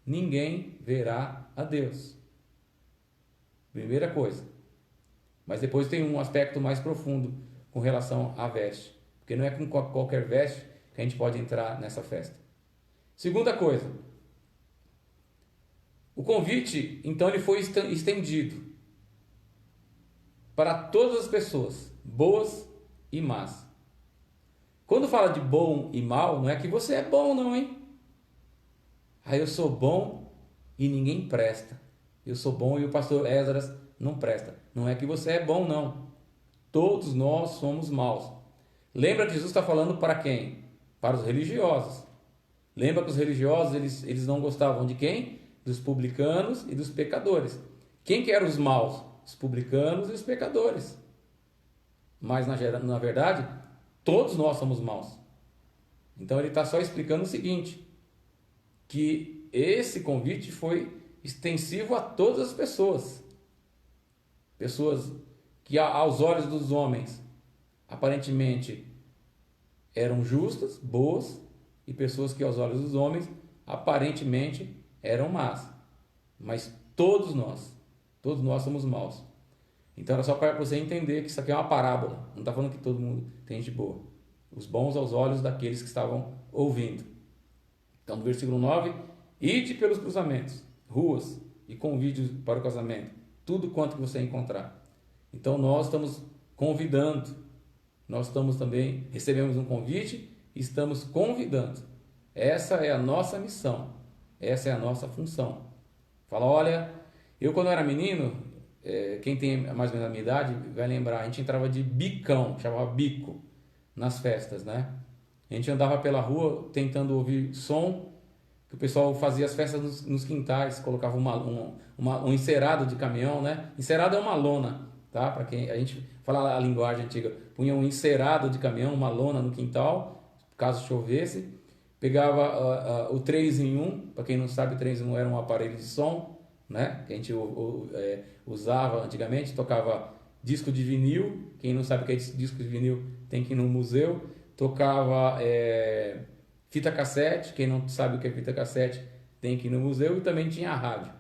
Speaker 1: ninguém verá a Deus. Primeira coisa. Mas depois tem um aspecto mais profundo com relação à veste. Porque não é com qualquer veste que a gente pode entrar nessa festa. Segunda coisa. O convite, então, ele foi estendido para todas as pessoas, boas e más. Quando fala de bom e mal, não é que você é bom não, hein? Ah, eu sou bom e ninguém presta. Eu sou bom e o pastor Esdras não presta. Não é que você é bom, não. Todos nós somos maus. Lembra que Jesus está falando para quem? Para os religiosos. Lembra que os religiosos, eles não gostavam de quem? Dos publicanos e dos pecadores. Quem que eram os maus? Os publicanos e os pecadores. Mas na verdade, todos nós somos maus. Então ele está só explicando o seguinte, que esse convite foi extensivo a todas as pessoas. Pessoas que aos olhos dos homens aparentemente eram justas, boas, e pessoas que aos olhos dos homens aparentemente eram más. Mas todos nós somos maus. Então era só para você entender que isso aqui é uma parábola. Não está falando que todo mundo tem gente boa. Os bons aos olhos daqueles que estavam ouvindo. Então no versículo 9, ide pelos cruzamentos, ruas e convide para o casamento, tudo quanto que você encontrar. Então nós estamos convidando, nós estamos também, recebemos um convite e estamos convidando. Essa é a nossa missão, essa é a nossa função. Fala, olha, eu quando era menino, quem tem mais ou menos a minha idade vai lembrar, a gente entrava de bicão, chamava bico, nas festas, né? A gente andava pela rua tentando ouvir som, que o pessoal fazia as festas nos quintais, colocava um encerado de caminhão, né? Encerado é uma lona, tá? Para quem a gente fala a linguagem antiga, punha um encerado de caminhão, uma lona no quintal, caso chovesse, pegava o 3 em 1, para quem não sabe, 3 em 1 era um aparelho de som, né? Que a gente usava antigamente, tocava disco de vinil, quem não sabe o que é disco de vinil tem que ir no museu, tocava fita cassete, quem não sabe o que é fita cassete tem que ir no museu, e também tinha a rádio.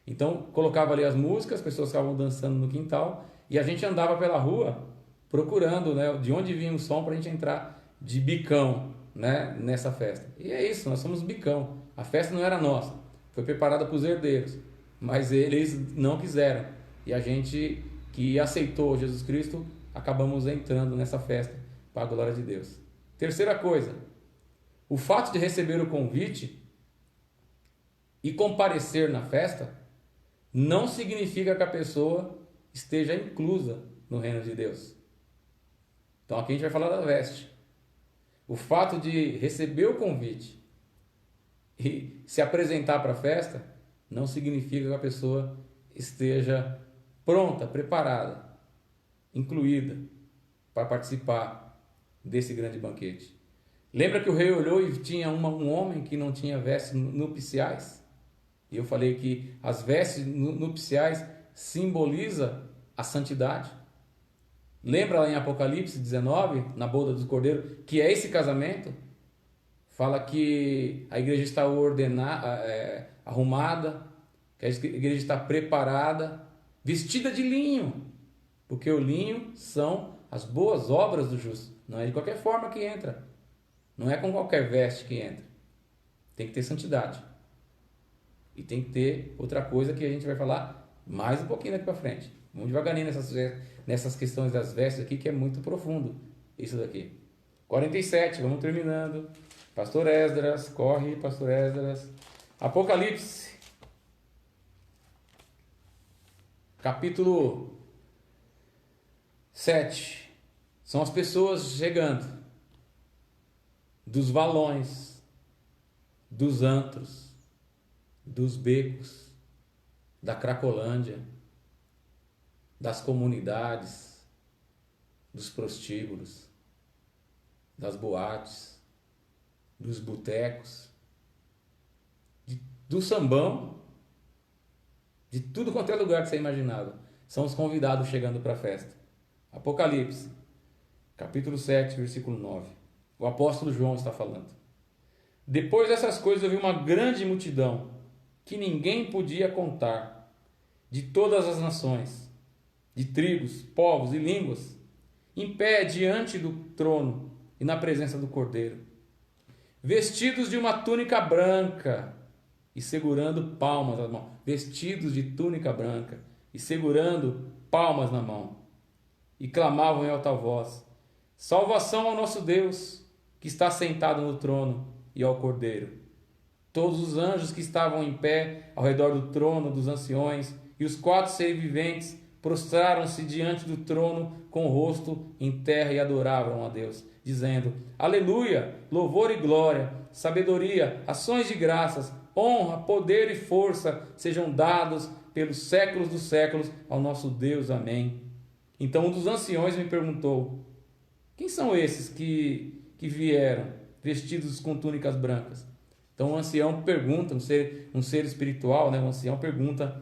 Speaker 1: Então colocava ali as músicas, as pessoas ficavam dançando no quintal e a gente andava pela rua procurando, né, de onde vinha o som para a gente entrar de bicão, né, nessa festa. E é isso, nós somos bicão. A festa não era nossa, foi preparada para os herdeiros, mas eles não quiseram. E a gente que aceitou Jesus Cristo, acabamos entrando nessa festa para a glória de Deus. Terceira coisa, o fato de receber o convite e comparecer na festa não significa que a pessoa esteja inclusa no reino de Deus. Então aqui a gente vai falar da veste. O fato de receber o convite e se apresentar para a festa não significa que a pessoa esteja pronta, preparada, incluída para participar desse grande banquete. Lembra que o rei olhou e tinha um homem que não tinha vestes nupciais? E eu falei que as vestes nupciais simbolizam a santidade. Lembra lá em Apocalipse 19, na boda do Cordeiro, que é esse casamento? Fala que a igreja está arrumada, que a igreja está preparada, vestida de linho, porque o linho são as boas obras do justo. Não é de qualquer forma que entra, não é com qualquer veste que entra. Tem que ter santidade. E tem que ter outra coisa que a gente vai falar mais um pouquinho daqui para frente. Vamos devagarinho nessas questões das vestes aqui, que é muito profundo isso daqui. 47, vamos terminando. Pastor Esdras, corre, Pastor Esdras. Apocalipse, capítulo 7. São as pessoas chegando dos valões, dos antros, dos becos, da Cracolândia, das comunidades, dos prostíbulos, das boates, dos botecos, do sambão, de tudo quanto é lugar que você imaginava. São os convidados chegando para a festa. Apocalipse, capítulo 7, versículo 9. O apóstolo João está falando. Depois dessas coisas eu vi uma grande multidão, que ninguém podia contar, de todas as nações, de tribos, povos e línguas, em pé diante do trono e na presença do Cordeiro, vestidos de uma túnica branca e segurando palmas na mão. Vestidos de túnica branca e segurando palmas na mão. E clamavam em alta voz: salvação ao nosso Deus, que está sentado no trono, e ao Cordeiro. Todos os anjos que estavam em pé ao redor do trono dos anciões e os 4 seres viventes prostraram-se diante do trono com o rosto em terra e adoravam a Deus, dizendo: aleluia, louvor e glória, sabedoria, ações de graças, honra, poder e força sejam dados pelos séculos dos séculos ao nosso Deus. Amém. Então um dos anciões me perguntou: quem são esses que vieram vestidos com túnicas brancas? Então um ancião pergunta, um ser espiritual, né? Um ancião pergunta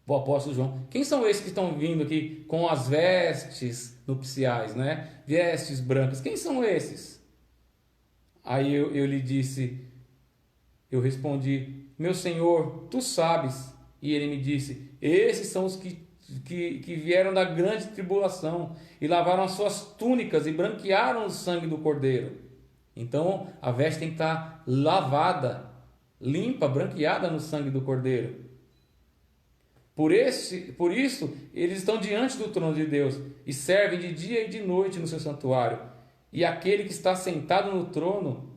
Speaker 1: para o apóstolo João: quem são esses que estão vindo aqui com as vestes nupciais, né? Vestes brancas, quem são esses? Aí eu lhe disse, eu respondi: meu senhor, tu sabes. E ele me disse: esses são os que vieram da grande tribulação e lavaram as suas túnicas e branquearam o sangue do Cordeiro. Então a veste tem que estar lavada, limpa, branqueada no sangue do Cordeiro. Por isso eles estão diante do trono de Deus e servem de dia e de noite no seu santuário. E aquele que está sentado no trono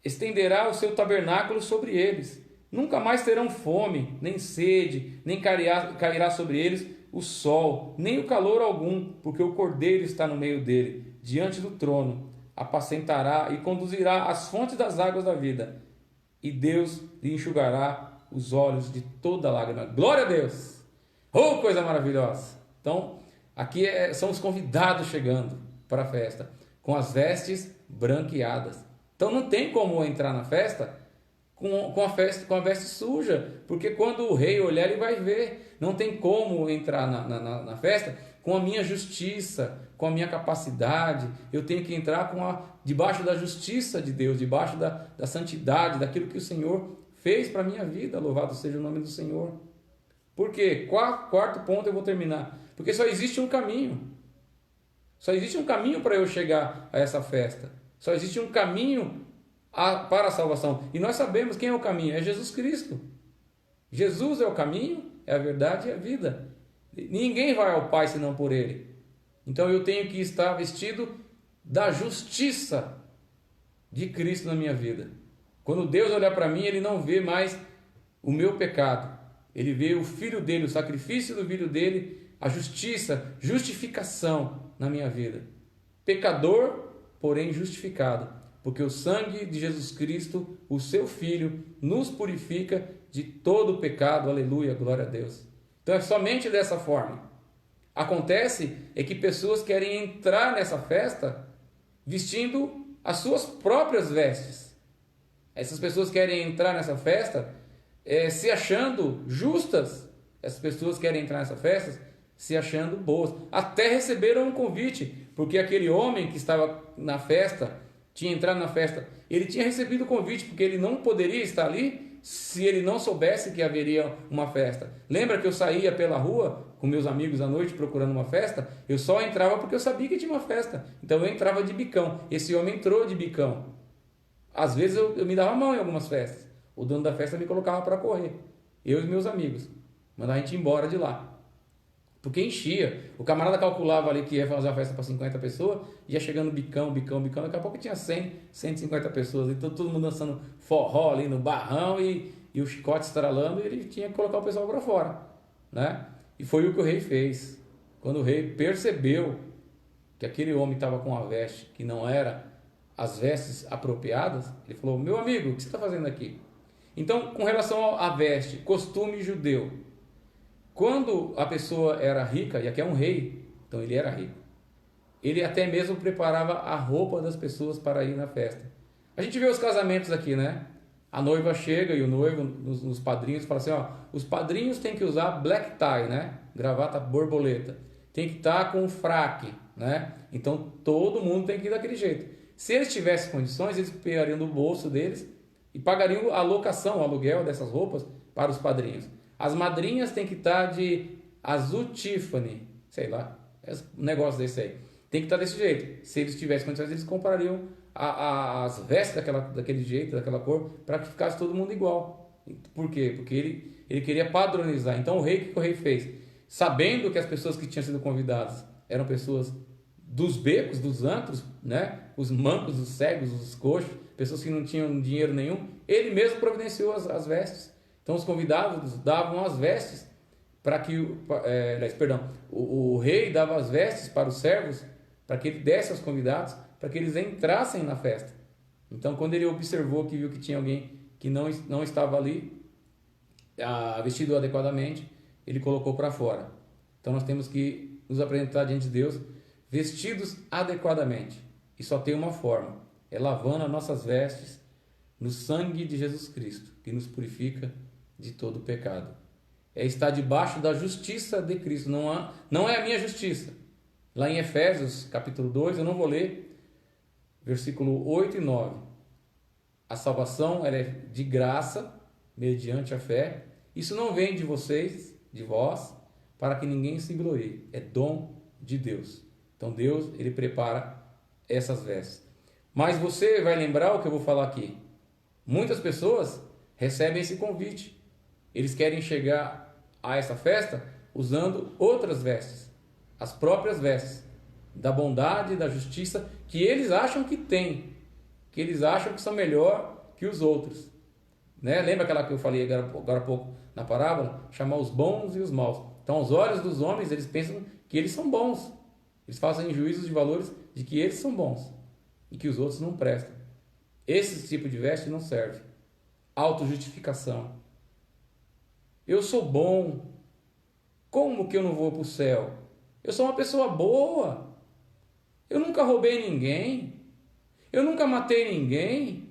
Speaker 1: estenderá o seu tabernáculo sobre eles. Nunca mais terão fome, nem sede, nem cairá sobre eles o sol, nem o calor algum, porque o Cordeiro está no meio dele, diante do trono. Apacentará e conduzirá às fontes das águas da vida, e Deus lhe enxugará os olhos de toda lágrima. Glória a Deus! Oh, coisa maravilhosa! Então, aqui são os convidados chegando para a festa, com as vestes branqueadas. Então não tem como entrar na festa com a veste suja, porque quando o rei olhar, ele vai ver. Não tem como entrar na festa com a minha justiça, com a minha capacidade. Eu tenho que entrar debaixo da justiça de Deus, debaixo da santidade, daquilo que o Senhor fez para a minha vida. Louvado seja o nome do Senhor. Por quê? Quarto ponto, eu vou terminar. Porque só existe um caminho. Só existe um caminho para eu chegar a essa festa. Só existe um caminho para a salvação. E nós sabemos quem é o caminho. É Jesus Cristo. Jesus é o caminho, é a verdade e a vida. Ninguém vai ao Pai senão por Ele. Então eu tenho que estar vestido da justiça de Cristo na minha vida. Quando Deus olhar para mim, Ele não vê mais o meu pecado. Ele vê o Filho dele, o sacrifício do Filho dele, a justiça, justificação na minha vida. Pecador, porém justificado, porque o sangue de Jesus Cristo, o seu Filho, nos purifica de todo o pecado. Aleluia, glória a Deus. Então é somente dessa forma. Acontece é que pessoas querem entrar nessa festa vestindo as suas próprias vestes. Essas pessoas querem entrar nessa festa se achando justas. Essas pessoas querem entrar nessa festa se achando boas. Até receberam um convite, porque aquele homem que estava na festa, tinha entrado na festa, ele tinha recebido o convite, porque ele não poderia estar ali se ele não soubesse que haveria uma festa. Lembra que eu saía pela rua com meus amigos à noite procurando uma festa? Eu só entrava porque eu sabia que tinha uma festa. Então eu entrava de bicão. Esse homem entrou de bicão. Às vezes eu me dava mão em algumas festas. O dono da festa me colocava para correr. Eu e meus amigos. Mandava a gente ir embora de lá. Porque enchia. O camarada calculava ali que ia fazer uma festa para 50 pessoas, ia chegando bicão. Daqui a pouco tinha 100, 150 pessoas. Então todo mundo dançando forró ali no barrão e o chicote estralando, e ele tinha que colocar o pessoal para fora, né? E foi o que o rei fez. Quando o rei percebeu que aquele homem estava com uma veste que não era as vestes apropriadas, ele falou: meu amigo, o que você está fazendo aqui? Então, com relação à veste, costume judeu, quando a pessoa era rica, e aqui é um rei, então ele era rico, ele até mesmo preparava a roupa das pessoas para ir na festa. A gente vê os casamentos aqui, né? A noiva chega e o noivo, nos padrinhos, fala assim: ó, os padrinhos têm que usar black tie, né? Gravata borboleta. Tem que estar com fraque, né? Então todo mundo tem que ir daquele jeito. Se eles tivessem condições, eles pegariam do bolso deles e pagariam a locação, o aluguel dessas roupas para os padrinhos. As madrinhas têm que estar de azul Tiffany, sei lá, um negócio desse aí. Tem que estar desse jeito. Se eles tivessem condições, eles comprariam as vestes daquele jeito, daquela cor, para que ficasse todo mundo igual. Por quê? Porque ele queria padronizar. Então o que o rei fez? Sabendo que as pessoas que tinham sido convidadas eram pessoas dos becos, dos antros, né? Os mancos, os cegos, os coxos, pessoas que não tinham dinheiro nenhum, ele mesmo providenciou as vestes. Então os convidados davam as vestes para que o rei dava as vestes para os servos, para que ele desse aos convidados, para que eles entrassem na festa. Então quando ele observou, que viu que tinha alguém que não estava ali vestido adequadamente, ele colocou para fora. Então nós temos que nos apresentar diante de Deus vestidos adequadamente. E só tem uma forma: é lavando as nossas vestes no sangue de Jesus Cristo, que nos purifica de todo pecado. É estar debaixo da justiça de Cristo. Não é a minha justiça. Lá em Efésios capítulo 2, eu não vou ler, versículo 8 e 9. A salvação ela é de graça, mediante a fé. Isso não vem de vocês, de vós, para que ninguém se glorie. É dom de Deus. Então Deus, ele prepara essas vestes. Mas você vai lembrar o que eu vou falar aqui. Muitas pessoas recebem esse convite. Eles querem chegar a essa festa usando outras vestes, as próprias vestes da bondade, da justiça que eles acham que têm. que eles acham que são melhor que os outros. Né? Lembra aquela que eu falei agora há pouco na parábola? Chamar os bons e os maus. Então, aos olhos dos homens, eles pensam que eles são bons. Eles fazem juízos de valores de que eles são bons e que os outros não prestam. Esse tipo de veste não serve. Autojustificação. Eu sou bom. Como que eu não vou para o céu? Eu sou uma pessoa boa. Eu nunca roubei ninguém. Eu nunca matei ninguém.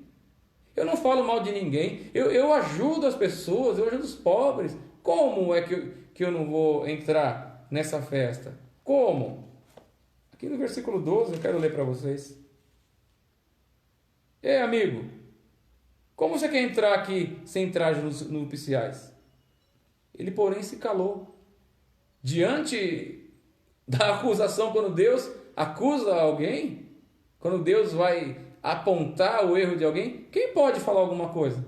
Speaker 1: Eu não falo mal de ninguém. Eu ajudo as pessoas, eu ajudo os pobres. Como é que eu não vou entrar nessa festa? Como? Aqui no versículo 12 eu quero ler para vocês. Ei, amigo, como você quer entrar aqui sem traje nos nupciais? Ele, porém, se calou. Diante da acusação, quando Deus acusa alguém, quando Deus vai apontar o erro de alguém, quem pode falar alguma coisa?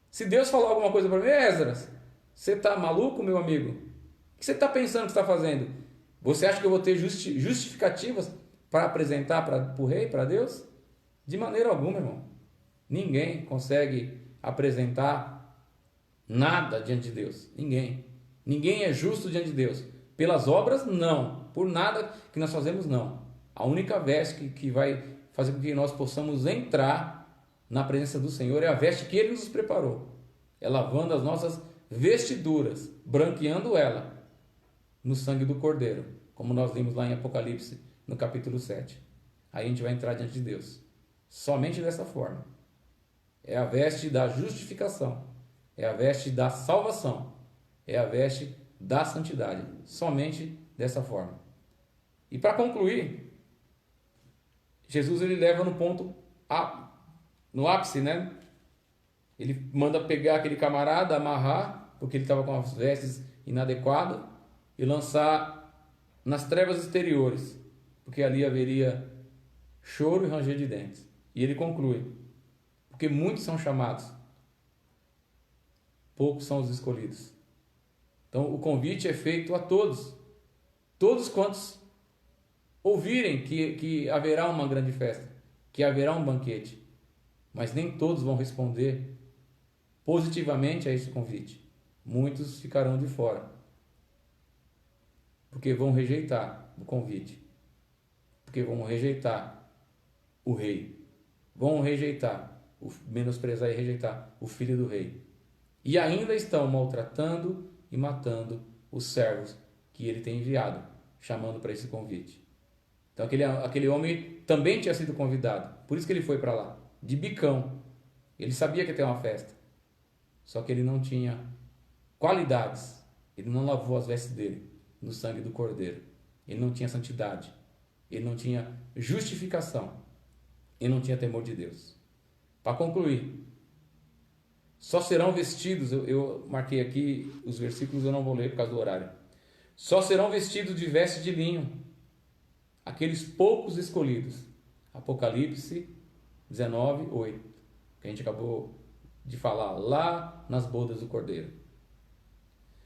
Speaker 1: Se Deus falar alguma coisa para mim, Esdras, você está maluco, meu amigo? O que você está pensando que está fazendo? Você acha que eu vou ter justificativas para apresentar para o rei, para Deus? De maneira alguma, irmão. Ninguém consegue apresentar nada diante de Deus. Ninguém. Ninguém é justo diante de Deus. Pelas obras, não. Por nada que nós fazemos, não. A única veste que vai fazer com que nós possamos entrar na presença do Senhor é a veste que Ele nos preparou. É lavando as nossas vestiduras, branqueando ela no sangue do Cordeiro, como nós vimos lá em Apocalipse, no capítulo 7. Aí a gente vai entrar diante de Deus. Somente dessa forma. É a veste da justificação. É a veste da salvação. É a veste da santidade. Somente dessa forma. E para concluir, Jesus ele leva no ponto, no ápice, né? Ele manda pegar aquele camarada, amarrar, porque ele estava com as vestes inadequadas, e lançar nas trevas exteriores, porque ali haveria choro e ranger de dentes. E ele conclui, porque muitos são chamados, poucos são os escolhidos. Então o convite é feito a todos quantos ouvirem que haverá uma grande festa, que haverá um banquete, mas nem todos vão responder positivamente a esse convite. Muitos ficarão de fora, porque vão rejeitar o convite, porque vão rejeitar o rei, vão rejeitar, menosprezar e rejeitar o filho do rei, e ainda estão maltratando e matando os servos que ele tem enviado, chamando para esse convite. Então aquele homem também tinha sido convidado, por isso que ele foi para lá, de bicão. Ele sabia que ia ter uma festa, só que ele não tinha qualidades, ele não lavou as vestes dele no sangue do Cordeiro, ele não tinha santidade, ele não tinha justificação, ele não tinha temor de Deus. Para concluir, só serão vestidos, eu marquei aqui os versículos, eu não vou ler por causa do horário. Só serão vestidos de veste de linho aqueles poucos escolhidos. Apocalipse 19, 8, que a gente acabou de falar lá nas bodas do Cordeiro.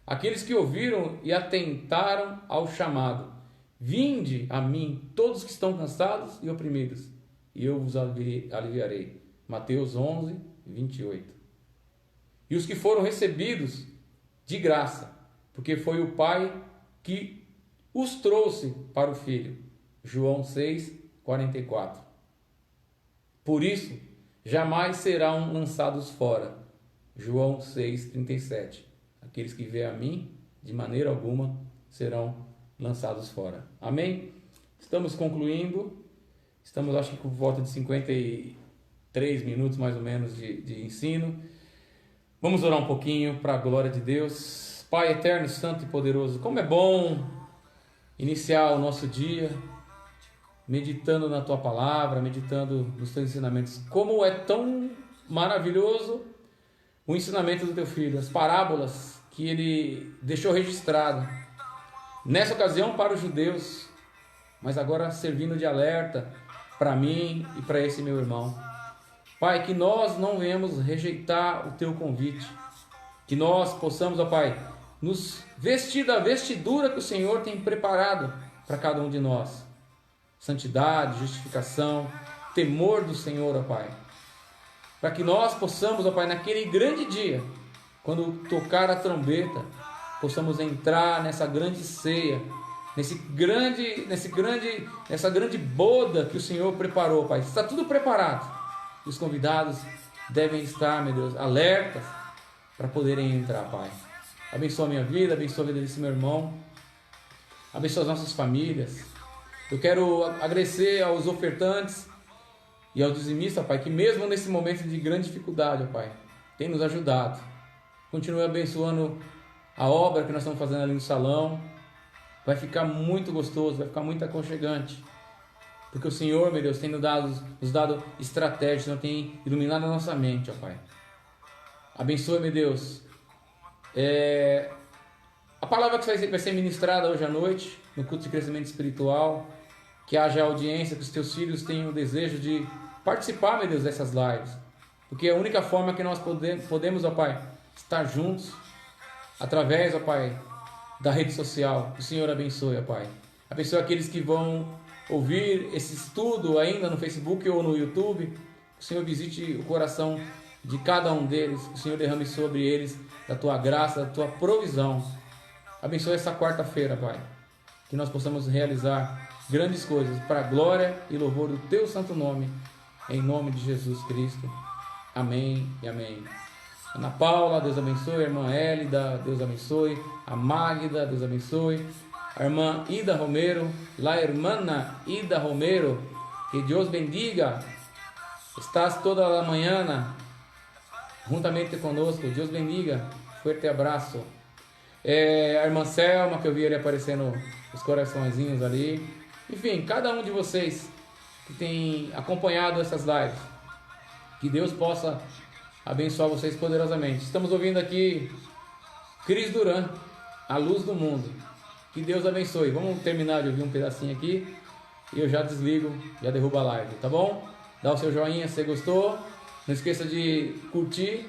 Speaker 1: Aqueles que ouviram e atentaram ao chamado: vinde a mim todos que estão cansados e oprimidos, e eu vos aliviarei. Mateus 11, 28. E os que foram recebidos de graça, porque foi o Pai que os trouxe para o Filho. João 6, 44. Por isso, jamais serão lançados fora. João 6, 37. Aqueles que vêm a mim, de maneira alguma, serão lançados fora. Amém? Estamos concluindo. Estamos, acho que, com volta de 53 minutos, mais ou menos, de ensino. Vamos orar um pouquinho para a glória de Deus. Pai eterno, santo e poderoso, como é bom iniciar o nosso dia meditando na Tua Palavra, meditando nos Teus ensinamentos. Como é tão maravilhoso o ensinamento do Teu Filho, as parábolas que Ele deixou registrado. Nessa ocasião para os judeus, mas agora servindo de alerta para mim e para esse meu irmão. Pai, que nós não venhamos rejeitar o Teu convite, que nós possamos, ó Pai, nos vestir da vestidura que o Senhor tem preparado para cada um de nós. Santidade, justificação, temor do Senhor, ó Pai. Para que nós possamos, ó Pai, naquele grande dia, quando tocar a trombeta, possamos entrar nessa grande ceia, nessa grande boda que o Senhor preparou, Pai. Está tudo preparado. E os convidados devem estar, meu Deus, alertas para poderem entrar, Pai. Abençoa a minha vida, abençoa a vida desse meu irmão, abençoa as nossas famílias. Eu quero agradecer aos ofertantes e aos dizimistas, Pai, que mesmo nesse momento de grande dificuldade, Pai, tem nos ajudado. Continue abençoando a obra que nós estamos fazendo ali no salão. Vai ficar muito gostoso, vai ficar muito aconchegante. Porque o Senhor, meu Deus, tem nos dado estratégias, não tem iluminado a nossa mente, ó Pai. Abençoe, meu Deus. A palavra que vai ser ministrada hoje à noite, no culto de crescimento espiritual, que haja audiência, que os teus filhos tenham o desejo de participar, meu Deus, dessas lives. Porque é a única forma que nós podemos, ó Pai, estar juntos, através, ó Pai, da rede social. O Senhor abençoe, ó Pai. Abençoe aqueles que vão ouvir esse estudo ainda no Facebook ou no YouTube. Que o Senhor visite o coração de cada um deles. Que o Senhor derrame sobre eles da Tua graça, da Tua provisão. Abençoe essa quarta-feira, Pai. Que nós possamos realizar grandes coisas para a glória e louvor do Teu santo nome. Em nome de Jesus Cristo. Amém e amém. Ana Paula, Deus abençoe. A irmã Hélida, Deus abençoe. A Magda, Deus abençoe. A irmã Ida Romero, la hermana Ida Romero, que Deus bendiga. Estás toda a manhã juntamente conosco. Deus bendiga. Fuerte abraço. A irmã Selma, que eu vi ali aparecendo os coraçõezinhos ali. Enfim, cada um de vocês que tem acompanhado essas lives, que Deus possa abençoar vocês poderosamente. Estamos ouvindo aqui Cris Duran, A Luz do Mundo. Que Deus abençoe. Vamos terminar de ouvir um pedacinho aqui e eu já desligo, já derrubo a live, tá bom? Dá o seu joinha se você gostou. Não esqueça de curtir.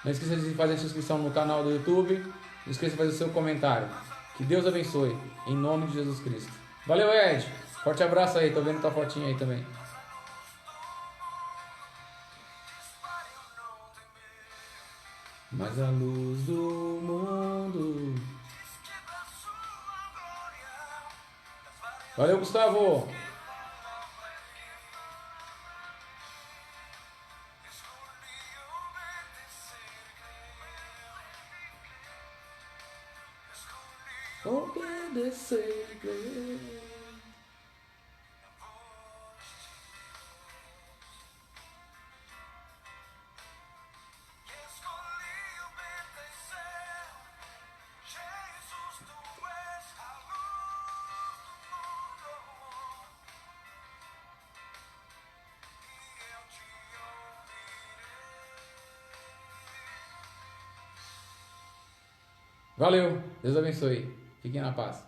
Speaker 1: Não esqueça de fazer a inscrição no canal do YouTube. Não esqueça de fazer o seu comentário. Que Deus abençoe. Em nome de Jesus Cristo. Valeu, Ed. Forte abraço aí. Tô vendo tua fotinha aí também. Mas a luz do mundo. Valeu, Gustavo. Obedecer, crer. Valeu, Deus abençoe. Fiquem na paz.